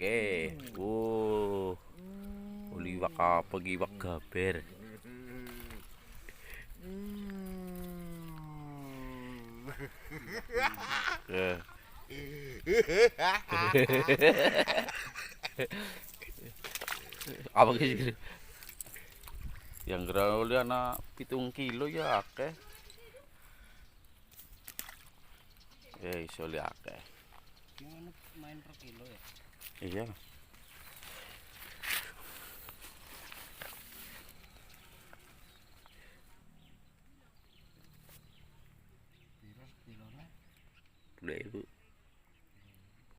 Oke. Liwak apa giwak gaber. Apa gitu? Yang gerak anak 7 kilo ya akeh. Iso li akeh. Main per kilo ya. Iya.